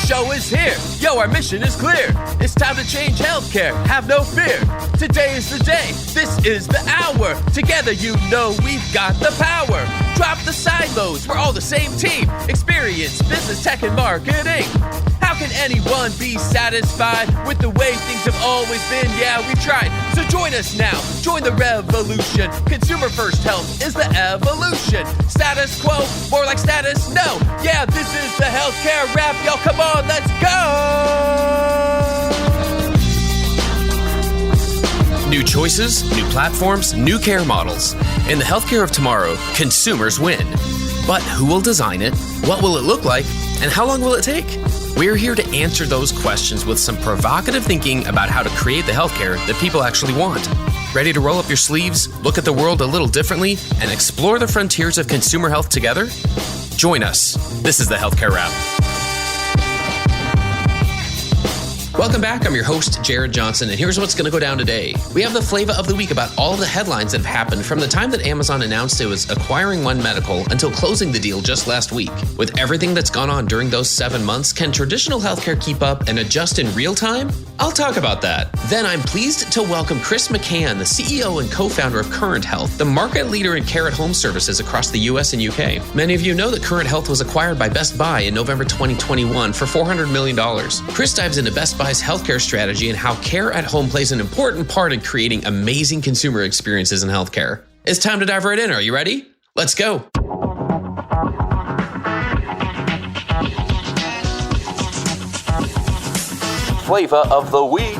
show is here. Yo, our mission is clear. It's time to change healthcare. Have no fear. Today is the day. This is the hour. Together, you know we've got the power. Drop the silos. We're all the same team. Experience, business, tech, and marketing. How can anyone be satisfied with the way things have always been? Yeah, we've tried. So join us now. Join the revolution. Consumer first health is the evolution. Status quo, more like status no. Yeah, this is the healthcare rap. Yo, come on, let's go. New choices, new platforms, new care models. In the healthcare of tomorrow, consumers win. But who will design it? What will it look like? And how long will it take? We're here to answer those questions with some provocative thinking about how to create the healthcare that people actually want. Ready to roll up your sleeves, look at the world a little differently, and explore the frontiers of consumer health together? Join us. This is the Healthcare Wrap. Welcome back. I'm your host, Jared Johnson, and here's what's going to go down today. We have the flavor of the week about all the headlines that have happened from the time that Amazon announced it was acquiring One Medical until closing the deal just last week. With everything that's gone on during those 7 months, can traditional healthcare keep up and adjust in real time? I'll talk about that. Then I'm pleased to welcome Chris McCann, the CEO and co-founder of Current Health, the market leader in care at home services across the US and UK. Many of you know that Current Health was acquired by Best Buy in November 2021 for $400 million. Chris dives into Best Buy's healthcare strategy and how care at home plays an important part in creating amazing consumer experiences in healthcare. It's time to dive right in. Are you ready? Let's go. Flavor of the week.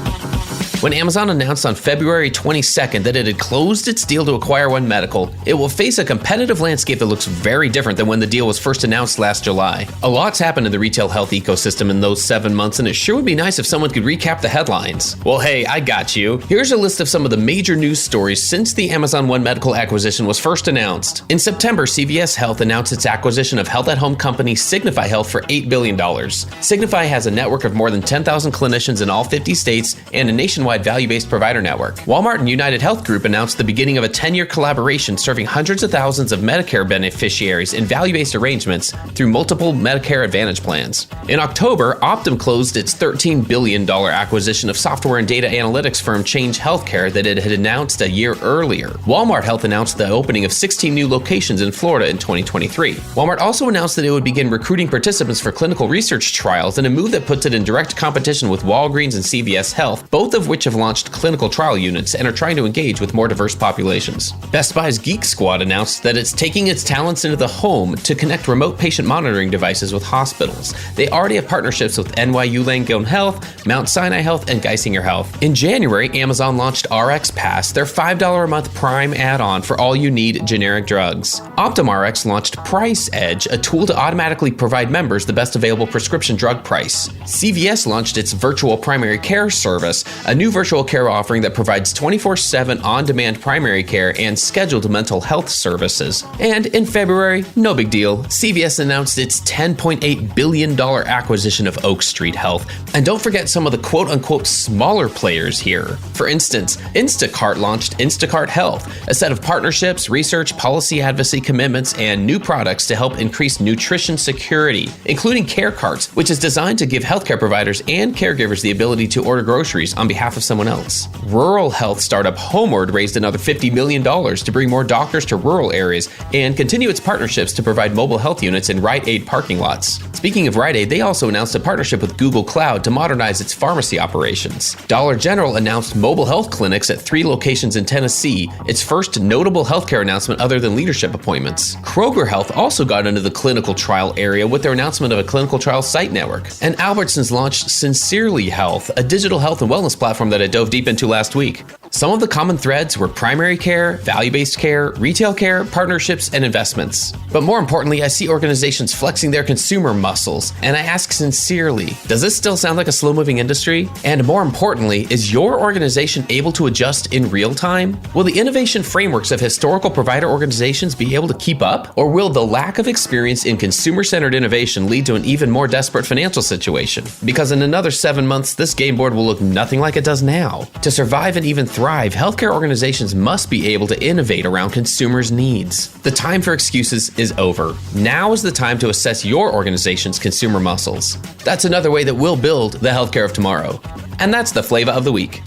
When Amazon announced on February 22nd that it had closed its deal to acquire One Medical, it will face a competitive landscape that looks very different than when the deal was first announced last July. A lot's happened in the retail health ecosystem in those 7 months, and it sure would be nice if someone could recap the headlines. Well, hey, I got you. Here's a list of some of the major news stories since the Amazon One Medical acquisition was first announced. In September, CVS Health announced its acquisition of health-at-home company Signify Health for $8 billion. Signify has a network of more than 10,000 clinicians in all 50 states and a nationwide value-based provider network. Walmart and United Health Group announced the beginning of a 10-year collaboration serving hundreds of thousands of Medicare beneficiaries in value-based arrangements through multiple Medicare Advantage plans. In October, Optum closed its $13 billion acquisition of software and data analytics firm Change Healthcare that it had announced a year earlier. Walmart Health announced the opening of 16 new locations in Florida in 2023. Walmart also announced that it would begin recruiting participants for clinical research trials in a move that puts it in direct competition with Walgreens and CVS Health, both of which have launched clinical trial units and are trying to engage with more diverse populations. Best Buy's Geek Squad announced that it's taking its talents into the home to connect remote patient monitoring devices with hospitals. They already have partnerships with NYU Langone Health, Mount Sinai Health, and Geisinger Health. In January, Amazon launched RX Pass, their $5 a month Prime add-on for all you need generic drugs. OptumRx launched Price Edge, a tool to automatically provide members the best available prescription drug price. CVS launched its virtual primary care service, a new virtual care offering that provides 24/7 on-demand primary care and scheduled mental health services. And in February, no big deal, CVS announced its $10.8 billion acquisition of Oak Street Health. And don't forget some of the quote-unquote smaller players here. For instance, Instacart launched Instacart Health, a set of partnerships, research, policy advocacy commitments, and new products to help increase nutrition security, including Care Carts, which is designed to give healthcare providers and caregivers the ability to order groceries on behalf of someone else. Rural health startup Homeward raised another $50 million to bring more doctors to rural areas and continue its partnerships to provide mobile health units in Rite Aid parking lots. Speaking of Rite Aid, they also announced a partnership with Google Cloud to modernize its pharmacy operations. Dollar General announced mobile health clinics at 3 locations in Tennessee, its first notable healthcare announcement other than leadership appointments. Kroger Health also got into the clinical trial area with their announcement of a clinical trial site network. And Albertsons launched Sincerely Health, a digital health and wellness platform that I dove deep into last week. Some of the common threads were primary care, value-based care, retail care, partnerships, and investments. But more importantly, I see organizations flexing their consumer muscles, and I ask sincerely, does this still sound like a slow-moving industry? And more importantly, is your organization able to adjust in real time? Will the innovation frameworks of historical provider organizations be able to keep up? Or will the lack of experience in consumer-centered innovation lead to an even more desperate financial situation? Because in another 7 months, this game board will look nothing like it does now. To survive and even thrive, healthcare organizations must be able to innovate around consumers' needs. The time for excuses is over. Now is the time to assess your organization's consumer muscles. That's another way that we'll build the healthcare of tomorrow. And that's the flavor of the week.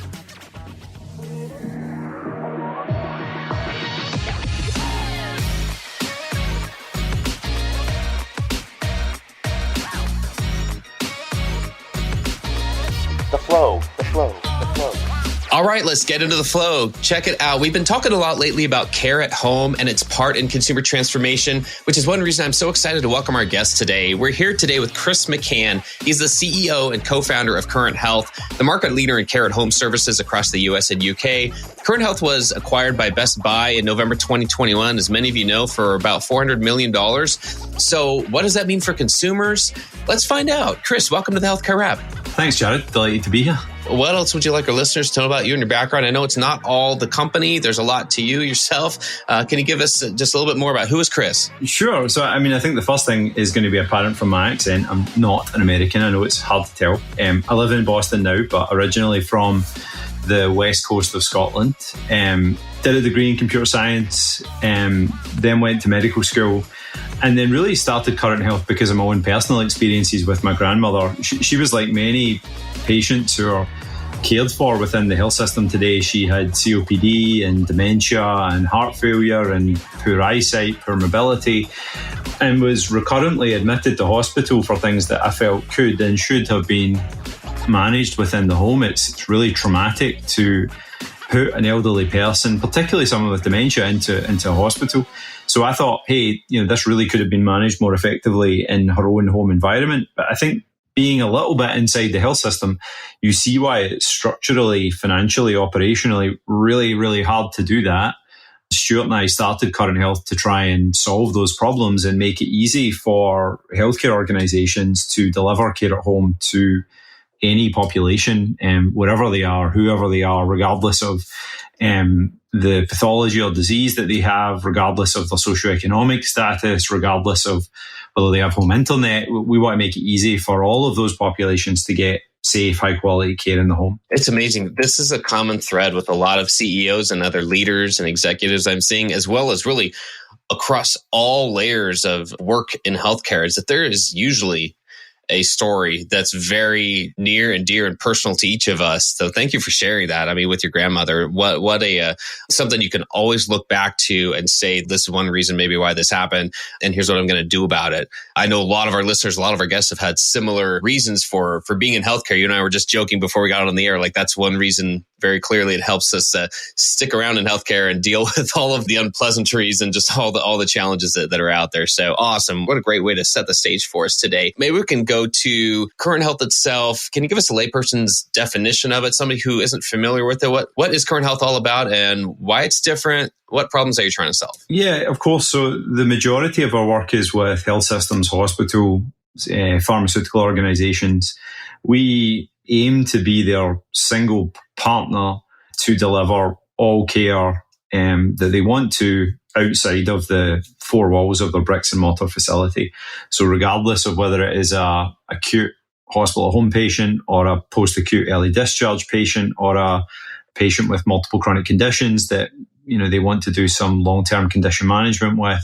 All right, let's get into the flow. Check it out. We've been talking a lot lately about care at home and its part in consumer transformation, which is one reason I'm so excited to welcome our guest today. We're here today with Chris McCann. He's the CEO and co-founder of Current Health, the market leader in care at home services across the US and UK. Current Health was acquired by Best Buy in November 2021, as many of you know, for about $400 million. So what does that mean for consumers? Let's find out. Chris, welcome to the Healthcare Wrap. Thanks, Jared. Delighted to be here. What else would you like our listeners to know about you and your background? I know it's not all the company. There's a lot to you yourself. Can you give us just a little bit more about who is Chris? Sure. So, I think the first thing is going to be apparent from my accent. I'm not an American. I know it's hard to tell. I live in Boston now, but originally from the west coast of Scotland. Did a degree in computer science, then went to medical school, and then really started Current Health because of my own personal experiences with my grandmother. She was like many patients who are cared for within the health system today. She had COPD and dementia and heart failure and poor eyesight, poor mobility, and was recurrently admitted to hospital for things that I felt could and should have been managed within the home. It's really traumatic to put an elderly person, particularly someone with dementia, into a hospital. So I thought, hey, this really could have been managed more effectively in her own home environment. But I think being a little bit inside the health system, you see why it's structurally, financially, operationally really, really hard to do that. Stuart and I started Current Health to try and solve those problems and make it easy for healthcare organizations to deliver care at home to any population, wherever they are, whoever they are, regardless of the pathology or disease that they have, regardless of their socioeconomic status, regardless of whether they have home internet. We want to make it easy for all of those populations to get safe, high quality care in the home. It's amazing. This is a common thread with a lot of CEOs and other leaders and executives I'm seeing, as well as really across all layers of work in healthcare, is that there is usually a story that's very near and dear and personal to each of us. So thank you for sharing that. With your grandmother, what a something you can always look back to and say, this is one reason maybe why this happened, and here's what I'm going to do about it. I know a lot of our listeners, a lot of our guests have had similar reasons for being in healthcare. You and I were just joking before we got on the air. Like, that's one reason very clearly it helps us stick around in healthcare and deal with all of the unpleasantries and just all the challenges that are out there. So awesome. What a great way to set the stage for us today. Maybe we can go to Current Health itself. Can you give us a layperson's definition of it? Somebody who isn't familiar with it. What is Current Health all about and why it's different? What problems are you trying to solve? Yeah, of course. So the majority of our work is with health systems, hospitals, pharmaceutical organizations. We aim to be their single partner to deliver all care that they want to outside of the four walls of their bricks and mortar facility. So regardless of whether it is a acute hospital home patient or a post-acute early discharge patient or a patient with multiple chronic conditions that they want to do some long-term condition management with,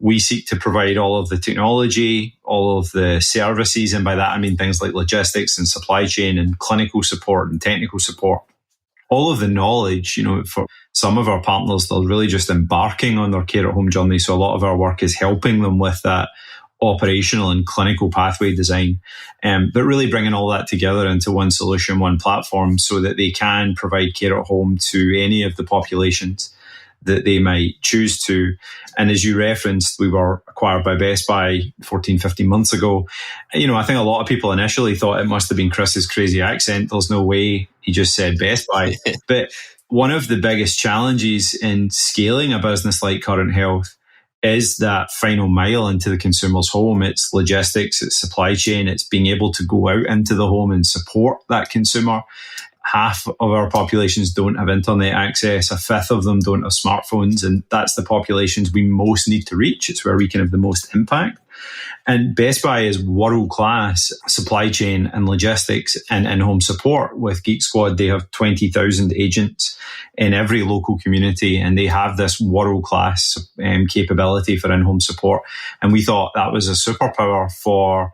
we seek to provide all of the technology, all of the services, and by that I mean things like logistics and supply chain and clinical support and technical support. All of the knowledge, for some of our partners, they're really just embarking on their care at home journey. So a lot of our work is helping them with that operational and clinical pathway design, but really bringing all that together into one solution, one platform, so that they can provide care at home to any of the populations that they might choose to. And as you referenced, we were acquired by Best Buy 14, 15 months ago. I think a lot of people initially thought it must have been Chris's crazy accent. There's no way he just said Best Buy. But one of the biggest challenges in scaling a business like Current Health is that final mile into the consumer's home. It's logistics, it's supply chain, it's being able to go out into the home and support that consumer. half of our populations don't have internet access, a fifth of them don't have smartphones, and that's the populations we most need to reach. It's where we can have the most impact. And Best Buy is world-class supply chain and logistics and in-home support. With Geek Squad, they have 20,000 agents in every local community, and they have this world-class capability for in-home support. And we thought that was a superpower for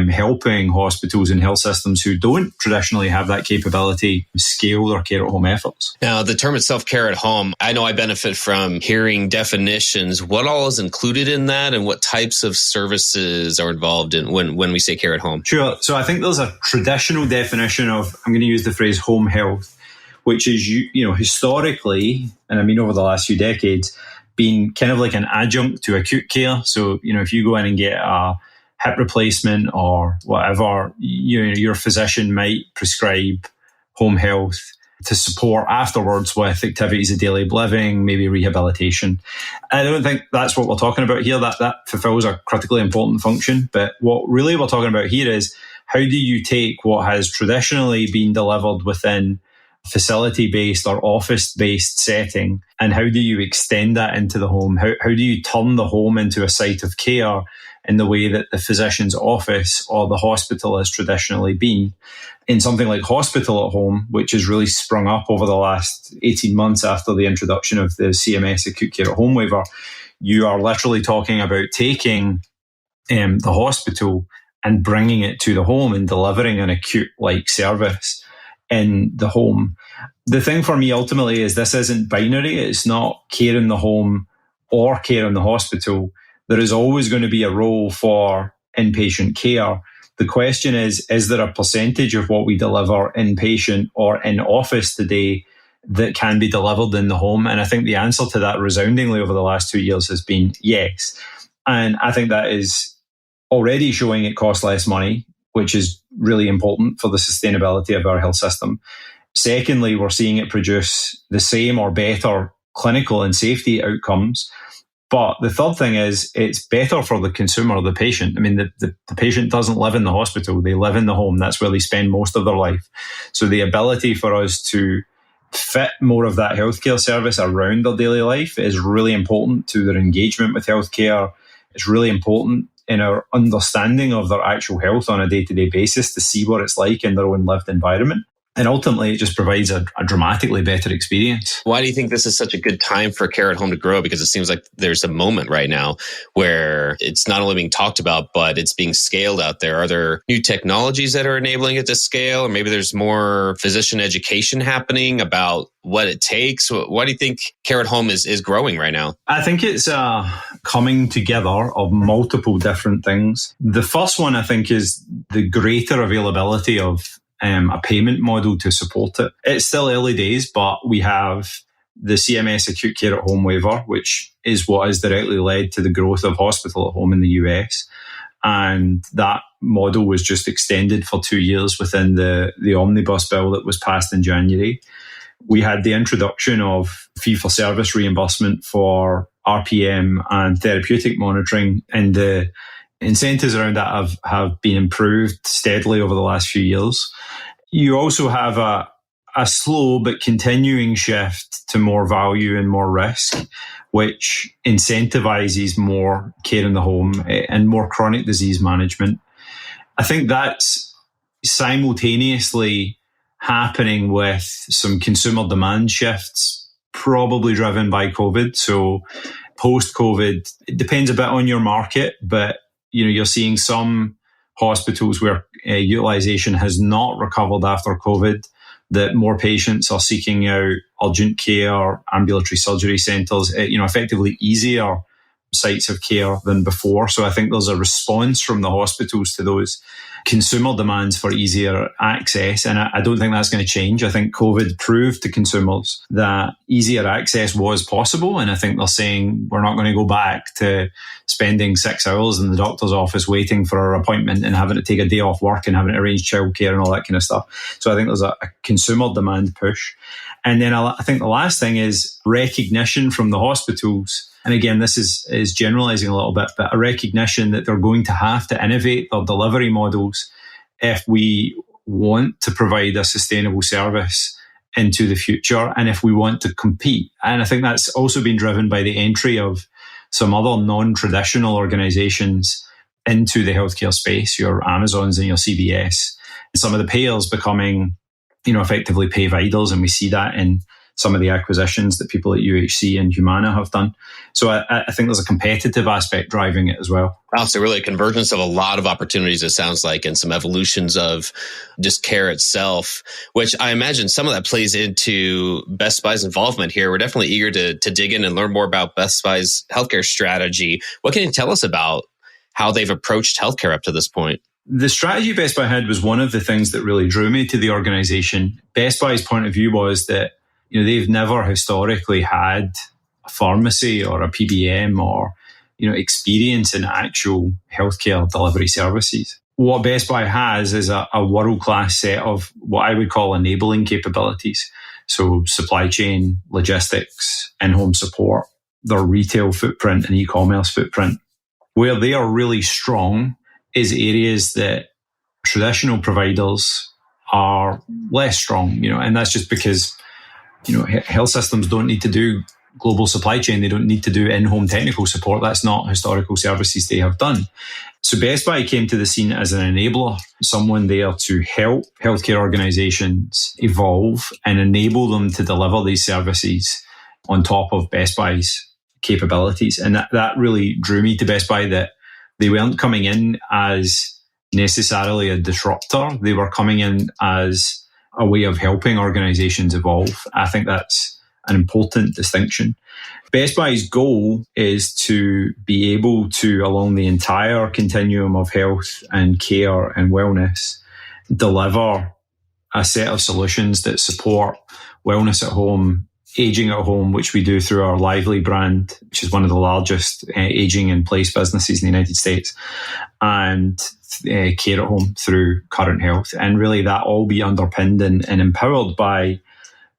helping hospitals and health systems who don't traditionally have that capability scale their care at home efforts. Now, the term itself, care at home, I know I benefit from hearing definitions. What all is included in that, and what types of services are involved in when we say care at home? Sure. So I think there's a traditional definition of, I'm going to use the phrase home health, which is, historically, and I mean over the last few decades, been kind of like an adjunct to acute care. So, if you go in and get a hip replacement or whatever, your physician might prescribe home health to support afterwards with activities of daily living, maybe rehabilitation. I don't think that's what we're talking about here. That fulfills a critically important function. But what really we're talking about here is, how do you take what has traditionally been delivered within facility-based or office-based setting, and how do you extend that into the home? How do you turn the home into a site of care in the way that the physician's office or the hospital has traditionally been? In something like Hospital at Home, which has really sprung up over the last 18 months after the introduction of the CMS Acute Care at Home waiver, you are literally talking about taking the hospital and bringing it to the home and delivering an acute-like service in the home. The thing for me ultimately is, this isn't binary. It's not care in the home or care in the hospital. There is always going to be a role for inpatient care. The question is there a percentage of what we deliver inpatient or in office today that can be delivered in the home? And I think the answer to that resoundingly over the last 2 years has been yes. And I think that is already showing it costs less money, which is really important for the sustainability of our health system. Secondly, we're seeing it produce the same or better clinical and safety outcomes. But the third thing is, it's better for the consumer, the patient. I mean, the patient doesn't live in the hospital. They live in the home. That's where they spend most of their life. So the ability for us to fit more of that healthcare service around their daily life is really important to their engagement with healthcare. It's really important in our understanding of their actual health on a day-to-day basis to see what it's like in their own lived environment. And ultimately, it just provides a dramatically better experience. Why do you think this is such a good time for care at home to grow? Because it seems like there's a moment right now where it's not only being talked about, but it's being scaled out there. Are there new technologies that are enabling it to scale? Or maybe there's more physician education happening about what it takes? Why do you think care at home is growing right now? I think it's a coming together of multiple different things. The first one, I think, is the greater availability of a payment model to support it. It's still early days, but we have the CMS Acute Care at Home waiver, which is what has directly led to the growth of Hospital at Home in the US. And that model was just extended for 2 years within the omnibus bill that was passed in January. We had the introduction of fee-for-service reimbursement for RPM and therapeutic monitoring, and the incentives around that have been improved steadily over the last few years. You also have a slow but continuing shift to more value and more risk, which incentivizes more care in the home and more chronic disease management. I think that's simultaneously happening with some consumer demand shifts, probably driven by COVID. So post-COVID, it depends a bit on your market, but you're seeing some hospitals where utilization has not recovered after COVID, that more patients are seeking out urgent care, ambulatory surgery centres, effectively easier sites of care than before. So I think there's a response from the hospitals to those consumer demands for easier access. And I don't think that's going to change. I think COVID proved to consumers that easier access was possible. And I think they're saying we're not going to go back to spending 6 hours in the doctor's office waiting for our appointment and having to take a day off work and having to arrange childcare and all that kind of stuff. So I think there's a consumer demand push. And then I think the last thing is recognition from the hospitals. And again, this is generalizing a little bit, but a recognition that they're going to have to innovate their delivery models if we want to provide a sustainable service into the future and if we want to compete. And I think that's also been driven by the entry of some other non-traditional organizations into the healthcare space, your Amazons and your CVS, and some of the payers becoming, effectively pay vitals. And we see that in some of the acquisitions that people at UHC and Humana have done. So I think there's a competitive aspect driving it as well. Wow, so really a convergence of a lot of opportunities, it sounds like, and some evolutions of just care itself, which I imagine some of that plays into Best Buy's involvement here. We're definitely eager to dig in and learn more about Best Buy's healthcare strategy. What can you tell us about how they've approached healthcare up to this point? The strategy Best Buy had was one of the things that really drew me to the organization. Best Buy's point of view was that they've never historically had a pharmacy or a PBM or, experience in actual healthcare delivery services. What Best Buy has is a world-class set of what I would call enabling capabilities. So supply chain, logistics, in-home support, their retail footprint and e-commerce footprint. Where they are really strong is areas that traditional providers are less strong, and that's just because health systems don't need to do global supply chain. They don't need to do in-home technical support. That's not historical services they have done. So Best Buy came to the scene as an enabler, someone there to help healthcare organizations evolve and enable them to deliver these services on top of Best Buy's capabilities. And that really drew me to Best Buy, that they weren't coming in as necessarily a disruptor. They were coming in as a way of helping organizations evolve. I think that's an important distinction. Best Buy's goal is to be able to, along the entire continuum of health and care and wellness, deliver a set of solutions that support wellness at home, aging at home, which we do through our Lively brand, which is one of the largest aging in place businesses in the United States, and care at home through Current Health. And really that all be underpinned and empowered by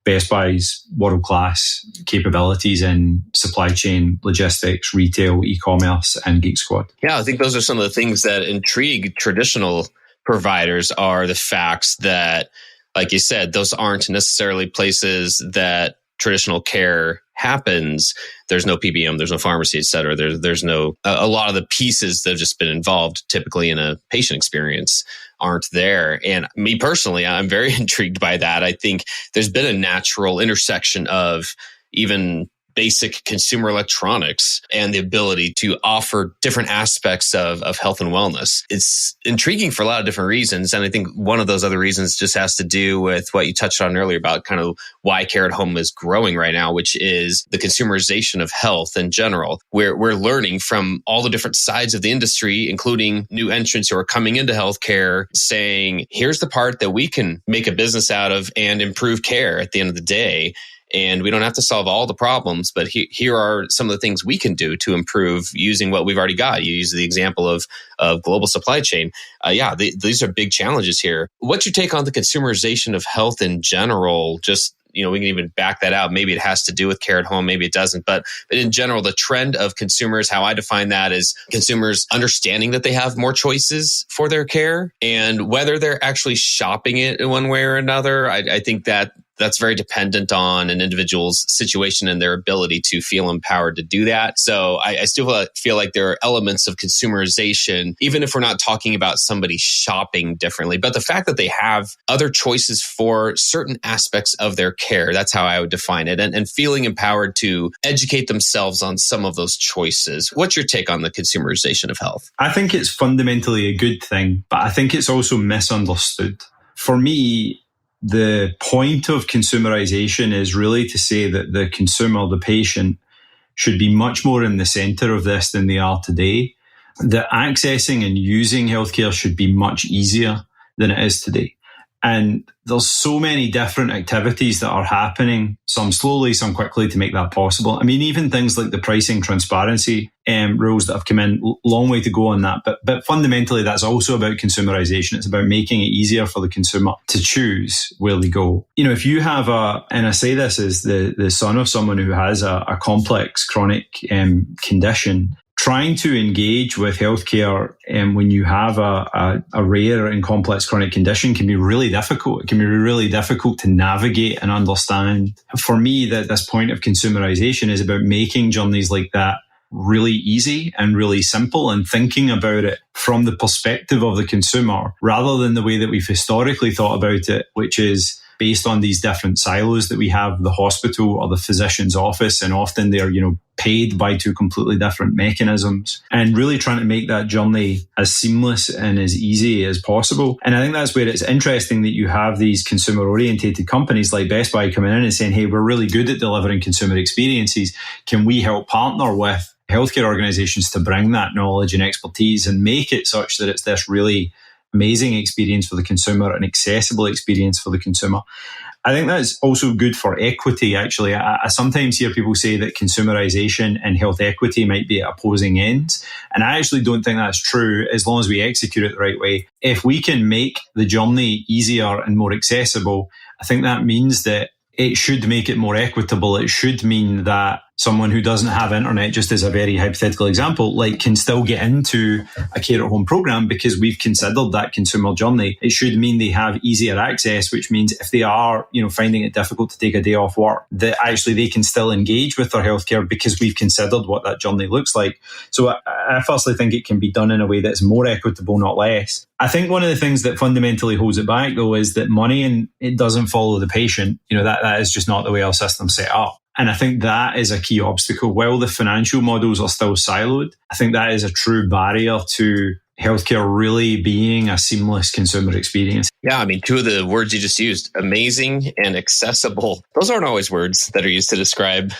Best Buy's world-class capabilities in supply chain, logistics, retail, e-commerce, and Geek Squad. Yeah, I think those are some of the things that intrigue traditional providers, are the facts that, like you said, those aren't necessarily places that traditional care happens. There's no PBM, there's no pharmacy, et cetera. There's no, a lot of the pieces that have just been involved typically in a patient experience aren't there. And me personally, I'm very intrigued by that. I think there's been a natural intersection of even basic consumer electronics and the ability to offer different aspects of health and wellness. It's intriguing for a lot of different reasons. And I think one of those other reasons just has to do with what you touched on earlier about kind of why care at home is growing right now, which is the consumerization of health in general. We're learning from all the different sides of the industry, including new entrants who are coming into healthcare, saying, here's the part that we can make a business out of and improve care at the end of the day. And we don't have to solve all the problems, but here are some of the things we can do to improve using what we've already got. You use the example of global supply chain. These are big challenges here. What's your take on the consumerization of health in general? Just, we can even back that out. Maybe it has to do with care at home, maybe it doesn't. But in general, the trend of consumers, how I define that is consumers understanding that they have more choices for their care, and whether they're actually shopping it in one way or another. I think that's very dependent on an individual's situation and their ability to feel empowered to do that. So I still feel like there are elements of consumerization, even if we're not talking about somebody shopping differently. But the fact that they have other choices for certain aspects of their care, that's how I would define it, and feeling empowered to educate themselves on some of those choices. What's your take on the consumerization of health? I think it's fundamentally a good thing, but I think it's also misunderstood. For me, the point of consumerization is really to say that the consumer, the patient, should be much more in the center of this than they are today. That accessing and using healthcare should be much easier than it is today. And there's so many different activities that are happening, some slowly, some quickly, to make that possible. I mean, even things like the pricing transparency rules that have come in, long way to go on that. But fundamentally, that's also about consumerization. It's about making it easier for the consumer to choose where they go. If you have and I say this as the son of someone who has a complex chronic condition, trying to engage with healthcare when you have a rare and complex chronic condition can be really difficult. It can be really difficult to navigate and understand. For me, that this point of consumerization is about making journeys like that really easy and really simple, and thinking about it from the perspective of the consumer rather than the way that we've historically thought about it, which is based on these different silos that we have, the hospital or the physician's office, and often they're, paid by two completely different mechanisms, and really trying to make that journey as seamless and as easy as possible. And I think that's where it's interesting that you have these consumer-orientated companies like Best Buy coming in and saying, hey, we're really good at delivering consumer experiences. Can we help partner with healthcare organizations to bring that knowledge and expertise and make it such that it's this really amazing experience for the consumer, an accessible experience for the consumer? I think that's also good for equity, actually. I sometimes hear people say that consumerization and health equity might be at opposing ends. And I actually don't think that's true as long as we execute it the right way. If we can make the journey easier and more accessible, I think that means that it should make it more equitable. It should mean that someone who doesn't have internet, just as a very hypothetical example, can still get into a care at home program because we've considered that consumer journey. It should mean they have easier access, which means if they are, finding it difficult to take a day off work, that actually they can still engage with their healthcare because we've considered what that journey looks like. So I firstly think it can be done in a way that's more equitable, not less. I think one of the things that fundamentally holds it back, though, is that money and it doesn't follow the patient. That is just not the way our system's set up. And I think that is a key obstacle. While the financial models are still siloed, I think that is a true barrier to healthcare really being a seamless consumer experience. Yeah, two of the words you just used, amazing and accessible. Those aren't always words that are used to describe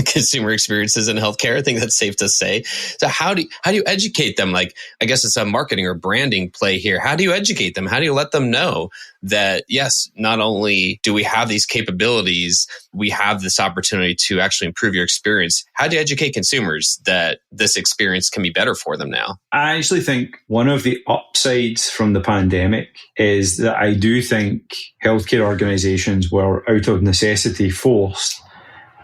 consumer experiences in healthcare. I think that's safe to say. So how do you educate them? I guess it's a marketing or branding play here. How do you educate them? How do you let them know that, yes, not only do we have these capabilities, we have this opportunity to actually improve your experience? How do you educate consumers that this experience can be better for them now? I actually think one of the upsides from the pandemic is that I do think healthcare organizations were out of necessity forced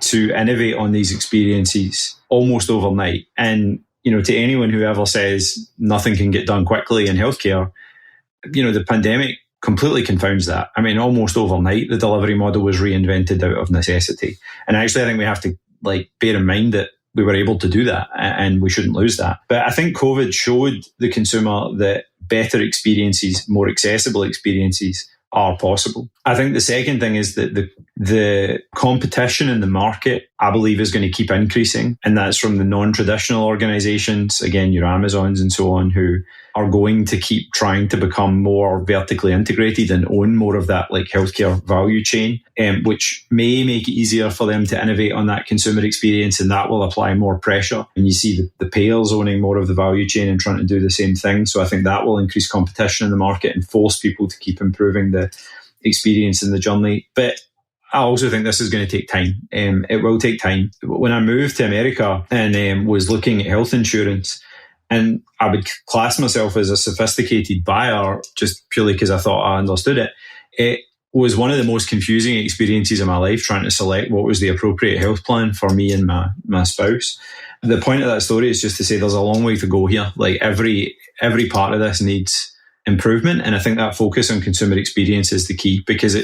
to innovate on these experiences almost overnight. And, to anyone who ever says nothing can get done quickly in healthcare, the pandemic completely confounds that. Almost overnight, the delivery model was reinvented out of necessity. And actually, I think we have to bear in mind that we were able to do that and we shouldn't lose that. But I think COVID showed the consumer that better experiences, more accessible experiences are possible. I think the second thing is that the competition in the market, I believe, is going to keep increasing. And that's from the non-traditional organizations, again, your Amazons and so on, who are going to keep trying to become more vertically integrated and own more of that healthcare value chain, which may make it easier for them to innovate on that consumer experience, and that will apply more pressure. And you see the payers owning more of the value chain and trying to do the same thing. So I think that will increase competition in the market and force people to keep improving the experience in the journey. But I also think this is going to take time. It will take time. When I moved to America and was looking at health insurance, and I would class myself as a sophisticated buyer just purely because I thought I understood it. It was one of the most confusing experiences of my life trying to select what was the appropriate health plan for me and my spouse. The point of that story is just to say there's a long way to go here. Every part of this needs improvement. And I think that focus on consumer experience is the key, because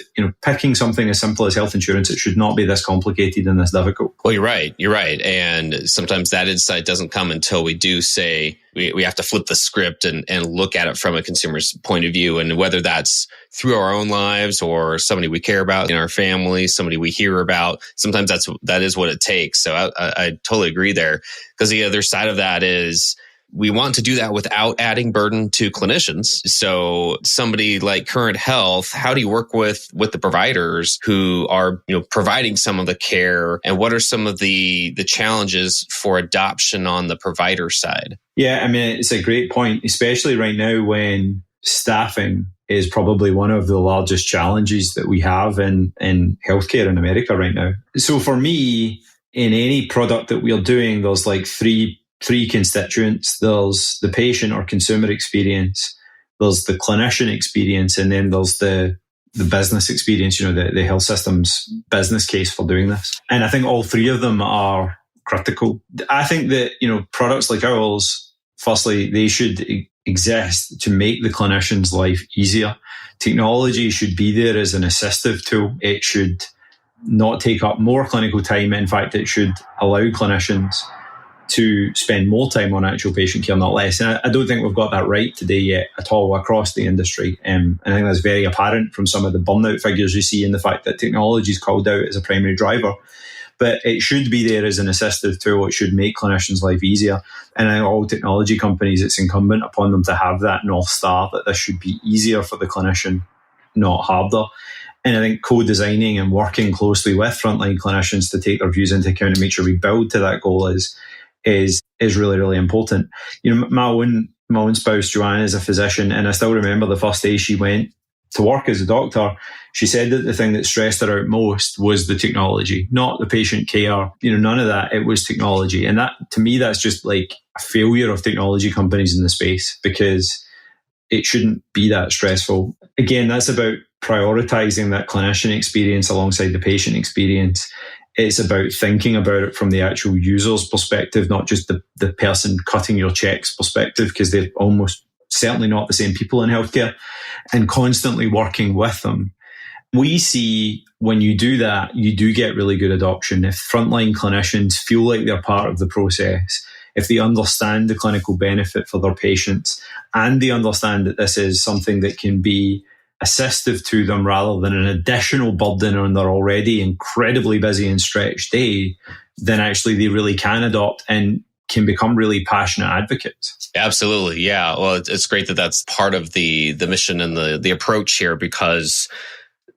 picking something as simple as health insurance, it should not be this complicated and this difficult. Well, you're right. And sometimes that insight doesn't come until we do say we have to flip the script and look at it from a consumer's point of view. And whether that's through our own lives or somebody we care about in our family, somebody we hear about, sometimes that is what it takes. So I totally agree there, because the other side of that is we want to do that without adding burden to clinicians. So somebody like Current Health, how do you work with the providers who are providing some of the care, and what are some of the challenges for adoption on the provider side? Yeah, it's a great point, especially right now when staffing is probably one of the largest challenges that we have in healthcare in America right now. So for me, in any product that we're doing, there's three constituents. There's the patient or consumer experience, there's the clinician experience, and then there's the business experience, the health system's business case for doing this. And I think all three of them are critical. I think that, products like ours, firstly, they should exist to make the clinician's life easier. Technology should be there as an assistive tool. It should not take up more clinical time. In fact, it should allow clinicians to spend more time on actual patient care, not less. And I don't think we've got that right today yet at all across the industry. And I think that's very apparent from some of the burnout figures you see, in the fact that technology is called out as a primary driver. But it should be there as an assistive tool. It should make clinicians' life easier. And I think all technology companies, it's incumbent upon them to have that North Star, that this should be easier for the clinician, not harder. And I think co-designing and working closely with frontline clinicians to take their views into account and make sure we build to that goal is really, really important. My own spouse, Joanne, is a physician, and I still remember the first day she went to work as a doctor. She said that the thing that stressed her out most was the technology, not the patient care. None of that. It was technology. And that, to me, that's just like a failure of technology companies in the space, because it shouldn't be that stressful. Again, that's about prioritizing that clinician experience alongside the patient experience. It's about thinking about it from the actual user's perspective, not just the person cutting your checks perspective, because they're almost certainly not the same people in healthcare, and constantly working with them. We see when you do that, you do get really good adoption. If frontline clinicians feel like they're part of the process, if they understand the clinical benefit for their patients, and they understand that this is something that can be assistive to them rather than an additional burden on their already incredibly busy and stretched day, then actually they really can adopt and can become really passionate advocates. Absolutely. Yeah. Well, it's great that that's part of the mission and the approach here, because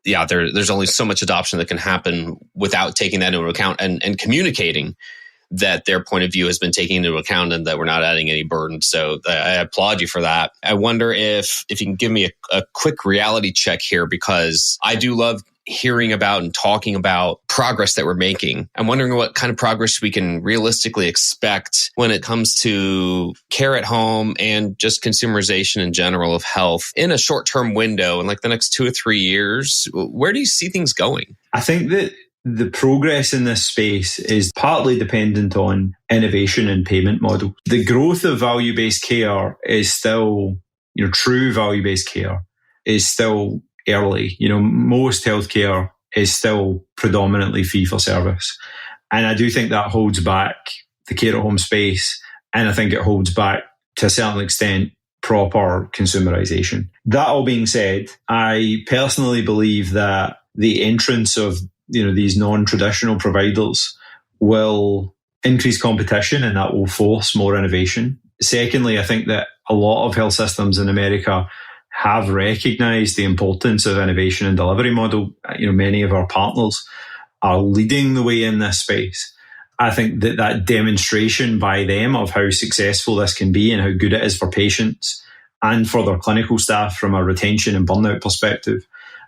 there's only so much adoption that can happen without taking that into account and communicating that their point of view has been taken into account and that we're not adding any burden. So I applaud you for that. I wonder if you can give me a quick reality check here, because I do love hearing about and talking about progress that we're making. I'm wondering what kind of progress we can realistically expect when it comes to care at home and just consumerization in general of health in a short-term window, in like the next 2 or 3 years. Where do you see things going? I think that the progress in this space is partly dependent on innovation and payment model. The growth of value-based care is still, true value-based care is still early. Most healthcare is still predominantly fee-for-service. And I do think that holds back the care at home space. And I think it holds back, to a certain extent, proper consumerization. That all being said, I personally believe that the entrance of these non-traditional providers will increase competition, and that will force more innovation. Secondly, I think that a lot of health systems in America have recognized the importance of innovation and delivery model. Many of our partners are leading the way in this space. I think that demonstration by them of how successful this can be and how good it is for patients and for their clinical staff from a retention and burnout perspective,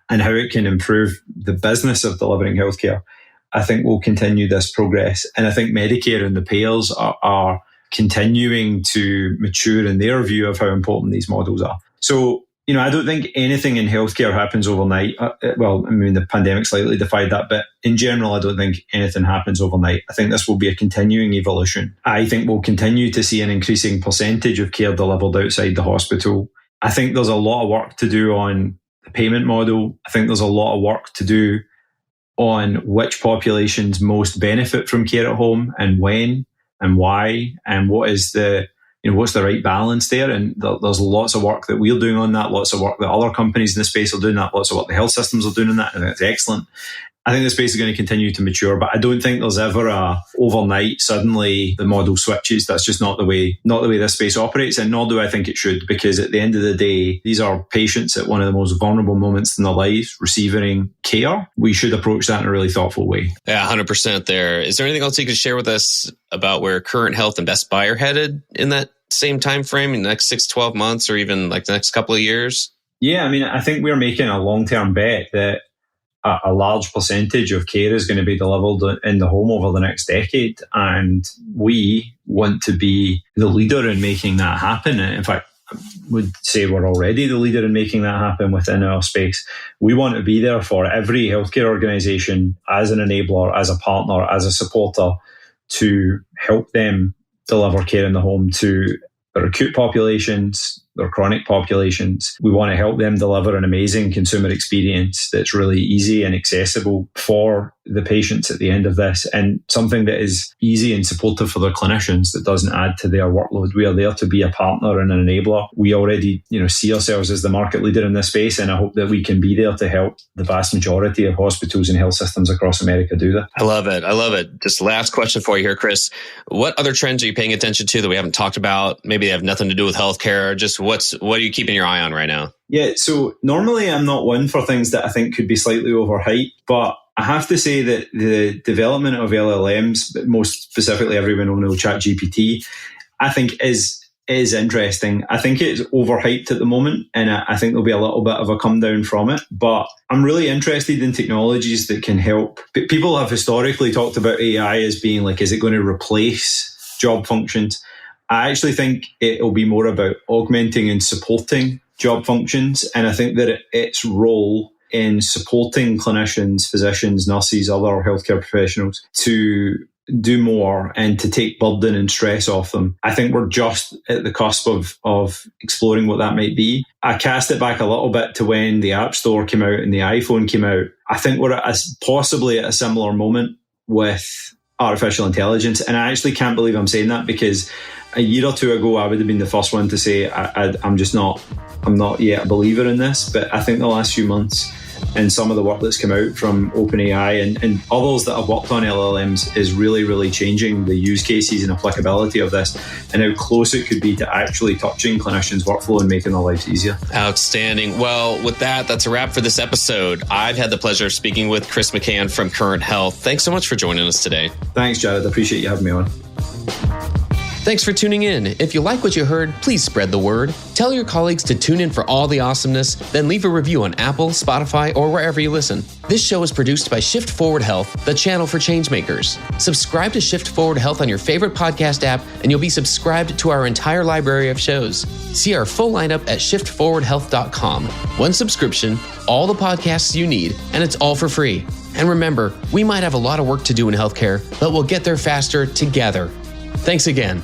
and how it can improve the business of delivering healthcare, I think will continue this progress. And I think Medicare and the payers are continuing to mature in their view of how important these models are. So, I don't think anything in healthcare happens overnight. The pandemic slightly defied that, but in general, I don't think anything happens overnight. I think this will be a continuing evolution. I think we'll continue to see an increasing percentage of care delivered outside the hospital. I think there's a lot of work to do on the payment model. I think there's a lot of work to do on which populations most benefit from care at home and when and why, and what's the right balance there. And there's lots of work that we're doing on that, lots of work that other companies in the space are doing that, lots of work the health systems are doing on that, and that's excellent. I think the space is going to continue to mature, but I don't think there's ever a overnight suddenly the model switches. That's just not the way this space operates, and nor do I think it should, because at the end of the day, these are patients at one of the most vulnerable moments in their lives receiving care. We should approach that in a really thoughtful way. Yeah, 100% there. Is there anything else you could share with us about where Current Health and Best Buy are headed in that same time frame, in the next 6-12 months, or even like the next couple of years? Yeah, I think we're making a long-term bet that a large percentage of care is going to be delivered in the home over the next decade. And we want to be the leader in making that happen. In fact, I would say we're already the leader in making that happen within our space. We want to be there for every healthcare organisation as an enabler, as a partner, as a supporter, to help them deliver care in the home to their acute populations, their chronic populations. We want to help them deliver an amazing consumer experience that's really easy and accessible for the patients at the end of this, and something that is easy and supportive for their clinicians that doesn't add to their workload. We are there to be a partner and an enabler. We already, see ourselves as the market leader in this space, and I hope that we can be there to help the vast majority of hospitals and health systems across America do that. I love it. Just last question for you here, Chris. What other trends are you paying attention to that we haven't talked about? Maybe they have nothing to do with healthcare. Just what are you keeping your eye on right now? Yeah, so normally I'm not one for things that I think could be slightly overhyped, but I have to say that the development of LLMs, most specifically everyone will know ChatGPT, I think is interesting. I think it's overhyped at the moment, and I think there'll be a little bit of a come down from it. But I'm really interested in technologies that can help. People have historically talked about AI as being like, is it going to replace job functions? I actually think it'll be more about augmenting and supporting job functions. And I think that its role in supporting clinicians, physicians, nurses, other healthcare professionals to do more and to take burden and stress off them. I think we're just at the cusp of exploring what that might be. I cast it back a little bit to when the App Store came out and the iPhone came out. I think we're possibly at a similar moment with artificial intelligence. And I actually can't believe I'm saying that, because a year or two ago, I would have been the first one to say I'm not yet a believer in this. But I think the last few months and some of the work that's come out from OpenAI and others that have worked on LLMs is really, really changing the use cases and applicability of this, and how close it could be to actually touching clinicians' workflow and making their lives easier. Outstanding. Well, with that's a wrap for this episode. I've had the pleasure of speaking with Chris McCann from Current Health. Thanks so much for joining us today. Thanks, Jared. I appreciate you having me on. Thanks for tuning in. If you like what you heard, please spread the word. Tell your colleagues to tune in for all the awesomeness, then leave a review on Apple, Spotify, or wherever you listen. This show is produced by Shift Forward Health, the channel for changemakers. Subscribe to Shift Forward Health on your favorite podcast app, and you'll be subscribed to our entire library of shows. See our full lineup at shiftforwardhealth.com. One subscription, all the podcasts you need, and it's all for free. And remember, we might have a lot of work to do in healthcare, but we'll get there faster together. Thanks again.